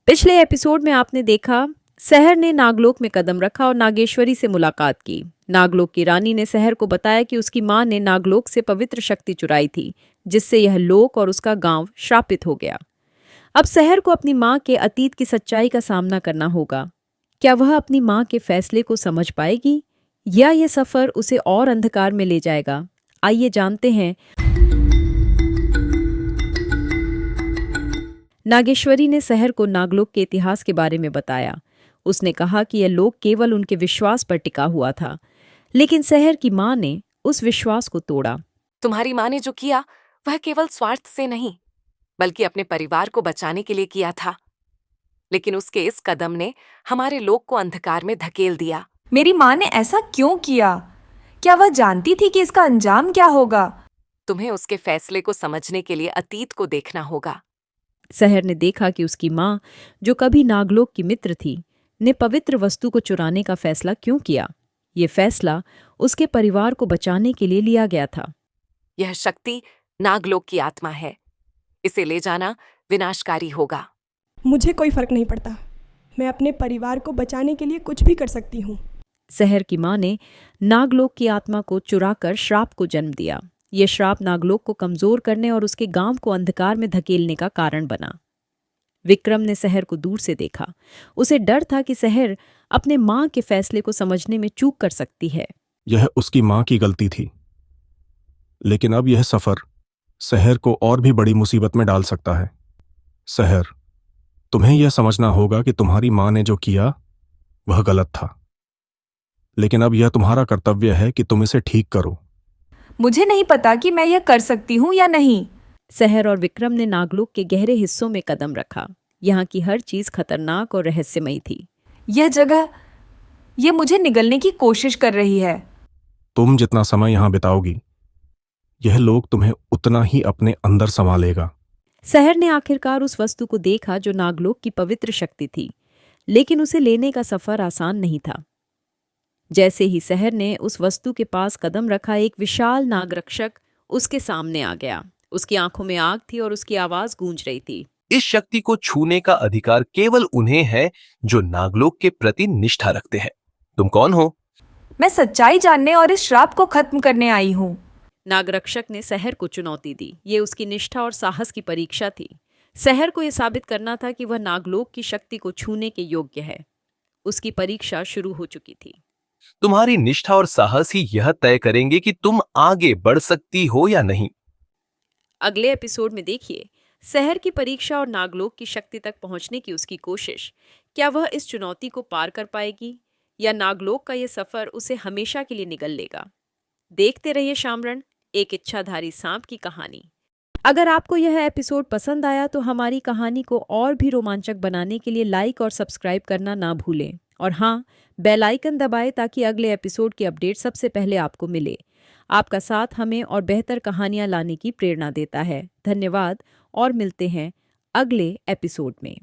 पिछले एपिसोड में आपने देखा सहर ने नागलोक में कदम रखा और नागेश्वरी से मुलाकात की। नागलोक की रानी ने सहर को बताया कि उसकी मां ने नागलोक से पवित्र शक्ति चुराई थी, जिससे यह लोक और उसका गांव श्रापित हो गया। अब सहर को अपनी मां के अतीत की सच्चाई का सामना करना होगा। क्या वह अपनी मां के फैसले को समझ पाएगी या यह सफर उसे और अंधकार में ले जाएगा? आइए जानते हैं। नागेश्वरी ने सहर को नागलोक के इतिहास के बारे में बताया। उसने कहा कि यह लोक केवल उनके विश्वास पर टिका हुआ था, लेकिन सहर की मां ने उस विश्वास को तोड़ा। तुम्हारी मां ने जो किया वह केवल स्वार्थ से नहीं, बल्कि अपने परिवार को बचाने के लिए किया था। लेकिन उसके इस कदम ने हमारे लोक को अंधकार में धकेल दिया। मेरी मां ने ऐसा क्यों किया? क्या वह जानती थी कि इसका अंजाम क्या होगा? तुम्हें उसके फैसले को समझने के लिए अतीत को देखना होगा। सहर ने देखा कि उसकी मां, जो कभी नागलोक की मित्र थी, ने पवित्र वस्तु को चुराने का फैसला क्यों किया। ये फैसला उसके परिवार को बचाने के लिए लिया गया था। यह शक्ति नागलोक की आत्मा है। इसे ले जाना विनाशकारी होगा। मुझे कोई फर्क नहीं पड़ता। मैं अपने परिवार को बचाने के लिए कुछ भी कर सकती हूँ। सहर की मां ने नागलोक की आत्मा को चुराकर श्राप को जन्म दिया। ये श्राप नागलोक को कमजोर करने और उसके गांव को अंधकार में धकेलने का कारण बना। विक्रम ने सहर को दूर से देखा। उसे डर था कि सहर अपने मां के फैसले को समझने में चूक कर सकती है। यह उसकी मां की गलती थी, लेकिन अब यह सफर सहर को और भी बड़ी मुसीबत में डाल सकता है। सहर, तुम्हें यह समझना होगा कि तुम्हारी मां ने जो किया वह गलत था, लेकिन अब यह तुम्हारा कर्तव्य है कि तुम इसे ठीक करो। मुझे नहीं पता कि मैं यह कर सकती हूँ या नहीं। सहर और विक्रम ने नागलोक के गहरे हिस्सों में कदम रखा। यहाँ की हर चीज खतरनाक और रहस्यमयी थी। यह जगह, यह मुझे निगलने की कोशिश कर रही है। तुम जितना समय यहां बिताओगी, यह लोग तुम्हें उतना ही अपने अंदर समा लेगा। सहर ने आखिरकार उस वस्तु को देखा जो नागलोक की पवित्र शक्ति थी, लेकिन उसे लेने का सफर आसान नहीं था। जैसे ही सहर ने उस वस्तु के पास कदम रखा, एक विशाल नागरक्षक उसके सामने आ गया। उसकी आंखों में आग थी और उसकी आवाज गूंज रही थी। इस शक्ति को छूने का अधिकार केवल उन्हें है जो नागलोक के प्रति निष्ठा रखते हैं। तुम कौन हो? मैं सच्चाई जानने और इस श्राप को खत्म करने आई हूँ। नागरक्षक ने सहर को चुनौती दी। ये उसकी निष्ठा और साहस की परीक्षा थी। सहर को यह साबित करना था कि वह नागलोक की शक्ति को छूने के योग्य है। उसकी परीक्षा शुरू हो चुकी थी। तुम्हारी निष्ठा और साहस ही यह तय करेंगे कि तुम आगे बढ़ सकती हो या नहीं। अगले एपिसोड में देखिए सहर की परीक्षा और नागलोक की शक्ति तक पहुंचने की उसकी कोशिश। क्या वह इस चुनौती को पार कर पाएगी या नागलोक का यह सफर उसे हमेशा के लिए निगल लेगा? देखते रहिए शामरण, एक इच्छाधारी सांप की कहानी। अगर आपको यह एपिसोड पसंद आया तो हमारी कहानी को और भी रोमांचक बनाने के लिए लाइक और सब्सक्राइब करना ना भूलें। और हाँ, बेल आइकन दबाएं ताकि अगले एपिसोड की अपडेट सबसे पहले आपको मिले। आपका साथ हमें और बेहतर कहानियां लाने की प्रेरणा देता है। धन्यवाद और मिलते हैं अगले एपिसोड में।